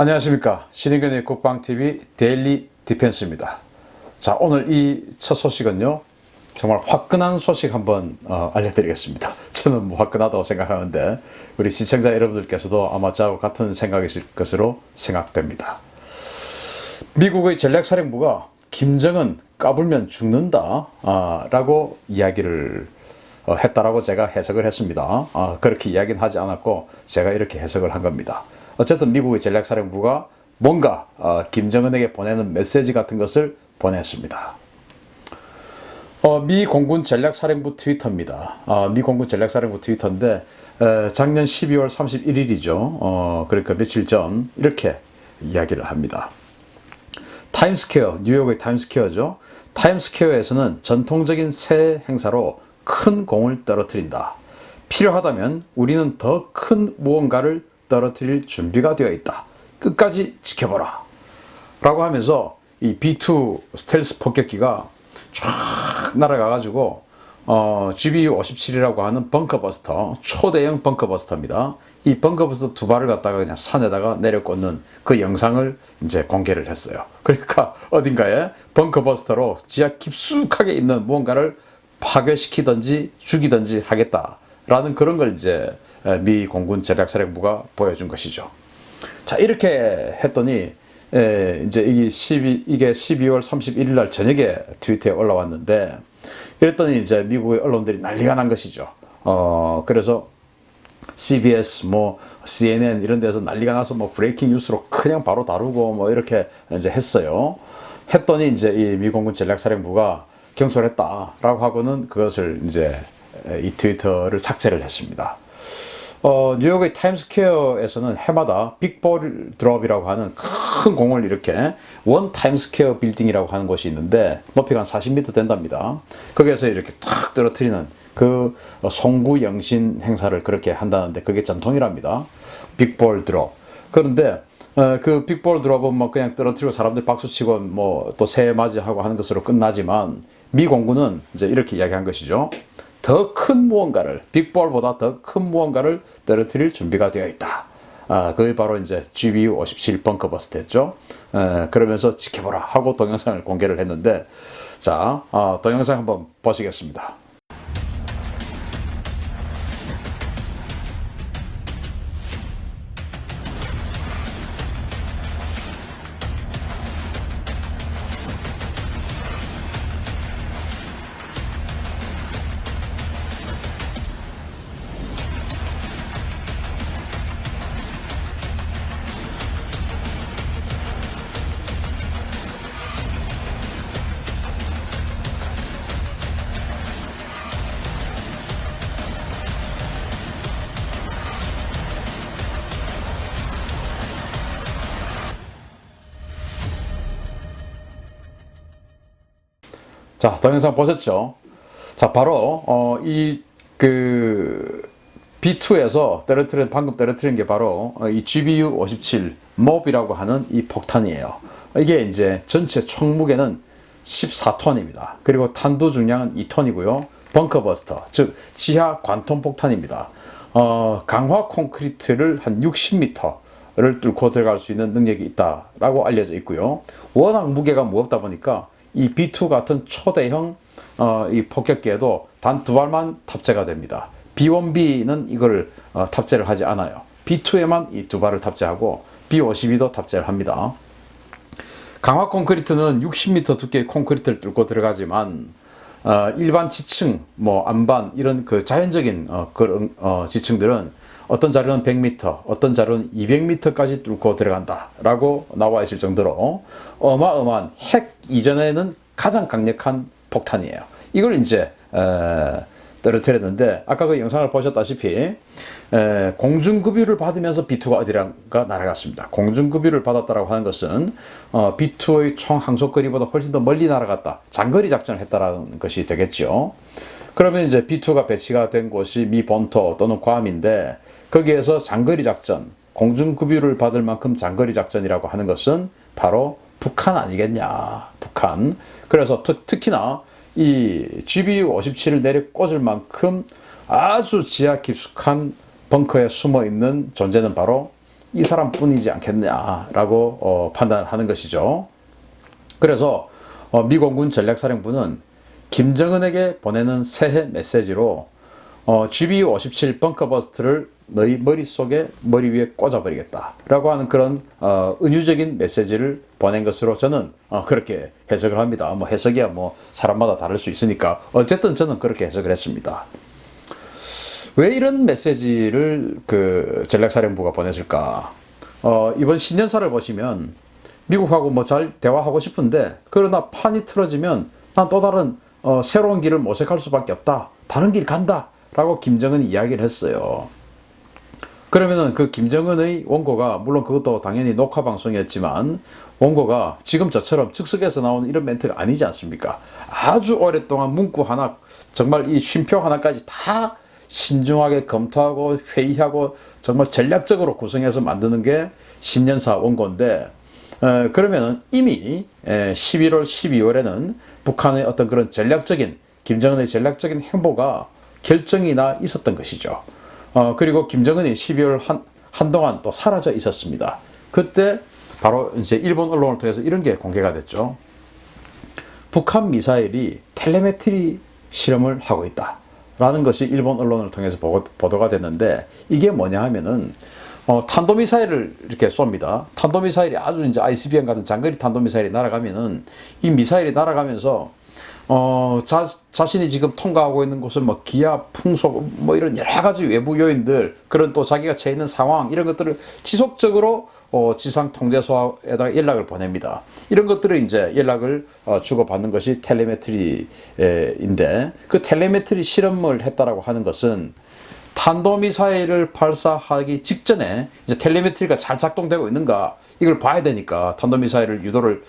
안녕하십니까. 신의견의 국방TV 데일리 디펜스입니다. 자, 오늘 이 첫 소식은요, 정말 화끈한 소식 한번 알려드리겠습니다. 저는 뭐 화끈하다고 생각하는데 우리 시청자 여러분들께서도 아마 저하고 같은 생각이실 것으로 생각됩니다. 미국의 전략사령부가 김정은 까불면 죽는다 라고 이야기를 했다라고 제가 해석을 했습니다. 그렇게 이야기는 하지 않았고 제가 이렇게 해석을 한 겁니다. 어쨌든 미국의 전략사령부가 뭔가 김정은에게 보내는 메시지 같은 것을 보냈습니다. 미 공군 전략사령부 트위터입니다. 미 공군 전략사령부 트위터인데 작년 12월 31일이죠. 그러니까 며칠 전 이렇게 이야기를 합니다. 타임스퀘어, 뉴욕의 타임스퀘어죠. 타임스퀘어에서는 전통적인 새 행사로 큰 공을 떨어뜨린다. 필요하다면 우리는 더 큰 무언가를 떨어뜨릴 준비가 되어 있다. 끝까지 지켜보라. 라고 하면서 이 B-2 스텔스 폭격기가 쫙 날아가가지고 GBU-57이라고 하는 벙커버스터, 초대형 벙커버스터입니다. 이 벙커버스터 두 발을 갖다가 그냥 산에다가 내려꽂는 그 영상을 이제 공개를 했어요. 그러니까 어딘가에 벙커버스터로 지하 깊숙하게 있는 무언가를 파괴시키든지 죽이든지 하겠다라는 그런 걸 이제 미 공군 전략사령부가 보여준 것이죠. 자, 이렇게 했더니 이제 이게 12월 31일 날 저녁에 트위터에 올라왔는데 이랬더니 이제 미국의 언론들이 난리가 난 것이죠. 그래서 CBS, CNN 이런 데서 난리가 나서 브레이킹 뉴스로 그냥 바로 다루고 이렇게 이제 했어요. 했더니 이제 이 미 공군 전략사령부가 경솔했다라고 하고는 그것을 이제 이 트위터를 삭제를 했습니다. 뉴욕의 타임스퀘어에서는 해마다 빅볼 드롭이라고 하는 큰 공을 이렇게 원 타임스퀘어 빌딩이라고 하는 곳이 있는데 높이가 한 40m 된답니다. 거기에서 이렇게 탁 떨어뜨리는 그 송구 영신 행사를 그렇게 한다는데 그게 전통이랍니다. 빅볼 드롭. 그런데 그 빅볼 드롭은 그냥 떨어뜨리고 사람들 박수치고 또 새해 맞이하고 하는 것으로 끝나지만 미 공군은 이제 이렇게 이야기한 것이죠. 더 큰 무언가를, 빅볼보다 더 큰 무언가를 떨어뜨릴 준비가 되어 있다. 그게 바로 이제 GBU-57 벙커버스터였죠. 그러면서 지켜보라 하고 동영상을 공개를 했는데, 자, 동영상 한번 보시겠습니다. 자, 동영상 보셨죠? 자, 바로 B2에서 방금 떨어뜨린 게 바로 이 GBU-57 몹이라고 하는 이 폭탄이에요. 이게 이제 전체 총 무게는 14톤입니다. 그리고 탄두 중량은 2톤이고요. 벙커버스터, 즉 지하 관통 폭탄입니다. 강화 콘크리트를 한 60m를 뚫고 들어갈 수 있는 능력이 있다라고 알려져 있고요. 워낙 무게가 무겁다 보니까 이 B2 같은 초대형 이 폭격기에도 단 두 발만 탑재가 됩니다. B1B는 이걸 탑재를 하지 않아요. B2에만 이 두 발을 탑재하고 B52도 tab재를 합니다. 강화 콘크리트는 60m 두께의 콘크리트를 뚫고 들어가지만 일반 지층, 안반 이런 그 자연적인 그런 지층들은 어떤 자료는 100m, 어떤 자료는 200m까지 뚫고 들어간다라고 나와 있을 정도로 어마어마한 핵 이전에는 가장 강력한 폭탄이에요. 이걸 이제 떨어뜨렸는데 아까 그 영상을 보셨다시피 공중급유를 받으면서 B2가 어디론가 날아갔습니다. 공중급유를 받았다라고 하는 것은 B2의 총 항속거리보다 훨씬 더 멀리 날아갔다. 장거리 작전을 했다라는 것이 되겠죠. 그러면 이제 B2가 배치가 된 곳이 미 본토 또는 괌인데 거기에서 장거리 작전, 공중급유를 받을 만큼 장거리 작전이라고 하는 것은 바로 북한 아니겠냐. 북한. 그래서 특히나 이 GBU-57을 내려 꽂을 만큼 아주 지하 깊숙한 벙커에 숨어 있는 존재는 바로 이 사람뿐이지 않겠냐라고 판단하는 것이죠. 그래서 미 공군 전략사령부는 김정은에게 보내는 새해 메시지로 GBU-57 벙커버스트를 너희 머리 위에 꽂아버리겠다 라고 하는 그런 은유적인 메시지를 보낸 것으로 저는 그렇게 해석을 합니다. 뭐 해석이야 뭐 사람마다 다를 수 있으니까 어쨌든 저는 그렇게 해석을 했습니다. 왜 이런 메시지를 그 전략사령부가 보냈을까? 이번 신년사를 보시면 미국하고 뭐 잘 대화하고 싶은데 그러나 판이 틀어지면 난 또 다른 새로운 길을 모색할 수밖에 없다. 다른 길 간다. 라고 김정은이 이야기를 했어요. 그러면은 그 김정은의 원고가 물론 그것도 당연히 녹화 방송이었지만 원고가 지금 저처럼 즉석에서 나오는 이런 멘트가 아니지 않습니까? 아주 오랫동안 문구 하나 정말 이 쉼표 하나까지 다 신중하게 검토하고 회의하고 정말 전략적으로 구성해서 만드는 게 신년사 원고인데 그러면은 이미 11월, 12월에는 북한의 어떤 그런 전략적인 김정은의 전략적인 행보가 결정이 나 있었던 것이죠. 그리고 김정은이 12월 한동안 또 사라져 있었습니다. 그때 바로 이제 일본 언론을 통해서 이런 게 공개가 됐죠. 북한 미사일이 텔레메트리 실험을 하고 있다. 라는 것이 일본 언론을 통해서 보도가 됐는데 이게 뭐냐 하면은 탄도미사일을 이렇게 쏩니다. 탄도미사일이 아주 이제 ICBM 같은 장거리 탄도미사일이 날아가면은 이 미사일이 날아가면서 자신이 지금 통과하고 있는 곳은 뭐 기압, 풍속, 뭐 이런 여러 가지 외부 요인들, 그런 또 자기가 처해 있는 상황, 이런 것들을 지속적으로 지상 통제소에다가 연락을 보냅니다. 이런 것들을 이제 연락을 주고받는 것이 텔레메트리인데 그 텔레메트리 실험을 했다라고 하는 것은 탄도미사일을 발사하기 직전에 이제 텔레메트리가 잘 작동되고 있는가 이걸 봐야 되니까 탄도미사일을 유도를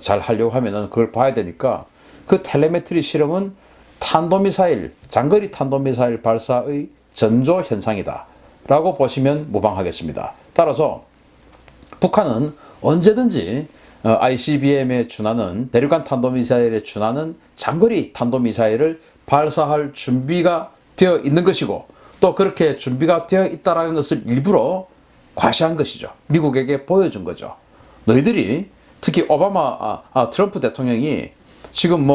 잘 하려고 하면은 그걸 봐야 되니까 그 텔레메트리 실험은 탄도미사일, 장거리 탄도미사일 발사의 전조 현상이다 라고 보시면 무방하겠습니다. 따라서 북한은 언제든지 ICBM에 준하는 대륙간 탄도미사일에 준하는 장거리 탄도미사일을 발사할 준비가 되어 있는 것이고 또 그렇게 준비가 되어 있다는 것을 일부러 과시한 것이죠. 미국에게 보여준 거죠. 너희들이 특히 트럼프 대통령이 지금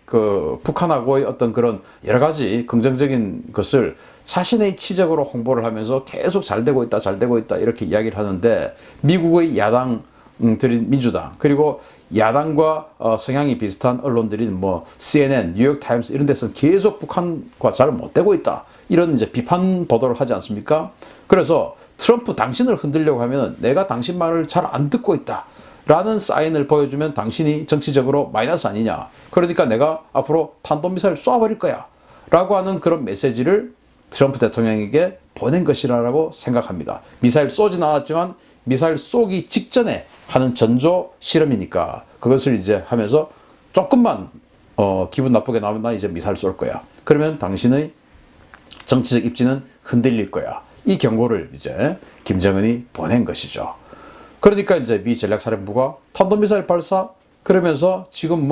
그 북한하고의 어떤 그런 여러 가지 긍정적인 것을 자신의 치적으로 홍보를 하면서 계속 잘 되고 있다 이렇게 이야기를 하는데 미국의 야당들인 민주당 그리고 야당과 성향이 비슷한 언론들인 뭐 CNN, 뉴욕타임스 이런 데서는 계속 북한과 잘 못되고 있다 이런 이제 비판 보도를 하지 않습니까? 그래서 트럼프 당신을 흔들려고 하면 내가 당신 말을 잘 안 듣고 있다 라는 사인을 보여주면 당신이 정치적으로 마이너스 아니냐. 그러니까 내가 앞으로 탄도미사일 쏴버릴 거야. 라고 하는 그런 메시지를 트럼프 대통령에게 보낸 것이라고 생각합니다. 미사일 쏘진 않았지만 미사일 쏘기 직전에 하는 전조 실험이니까 그것을 이제 하면서 조금만 기분 나쁘게 나오면 나 이제 미사일 쏠 거야. 그러면 당신의 정치적 입지는 흔들릴 거야. 이 경고를 이제 김정은이 보낸 것이죠. 그러니까 이제 미 전략사령부가 탄도미사일 발사 그러면서 지금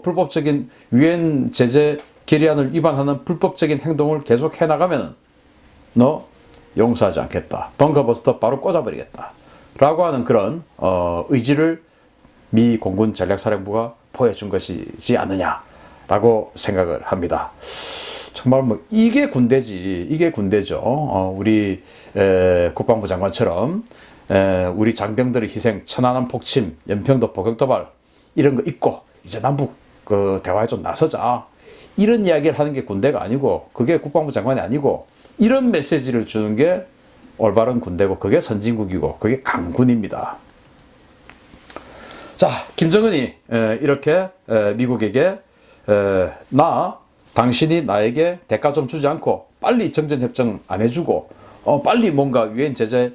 불법적인 유엔 제재 결의안을 위반하는 불법적인 행동을 계속 해나가면 너 용서하지 않겠다. 벙커버스터 바로 꽂아버리겠다. 라고 하는 그런 의지를 미 공군 전략사령부가 보여준 것이지 않느냐라고 생각을 합니다. 정말 이게 군대지, 이게 군대죠. 우리 국방부 장관처럼 우리 장병들의 희생, 천안함 폭침, 연평도 포격도발 이런 거 있고 이제 남북 그 대화에 좀 나서자 이런 이야기를 하는 게 군대가 아니고 그게 국방부 장관이 아니고 이런 메시지를 주는 게 올바른 군대고 그게 선진국이고 그게 강군입니다. 자, 김정은이 이렇게 미국에게 당신이 나에게 대가 좀 주지 않고 빨리 정전협정 안 해주고 빨리 뭔가 유엔 제재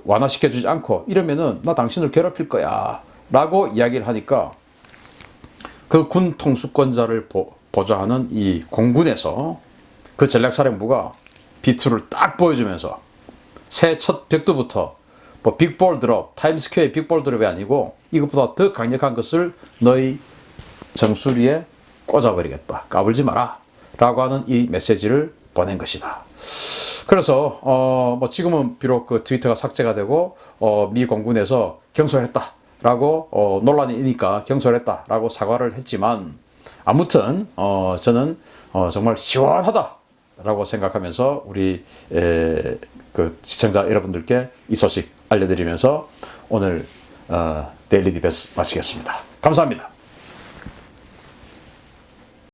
완화시켜주지 않고 이러면은 나 당신을 괴롭힐 거야 라고 이야기를 하니까 그 군 통수권자를 보좌하는 이 공군에서 그 전략사령부가 비투를 딱 보여주면서 새해 첫 벽두부터 빅볼 드롭, 타임스퀘어의 빅볼 드롭이 아니고 이것보다 더 강력한 것을 너희 정수리에 꽂아버리겠다. 까불지 마라 라고 하는 이 메시지를 보낸 것이다. 그래서 뭐 지금은 비록 그 트위터가 삭제가 되고 미 공군에서 경솔했다라고 논란이 있으니까 경솔했다라고 사과를 했지만 아무튼 저는 정말 시원하다라고 생각하면서 우리 그 시청자 여러분들께 이 소식 알려드리면서 오늘 데일리 디베스 마치겠습니다. 감사합니다.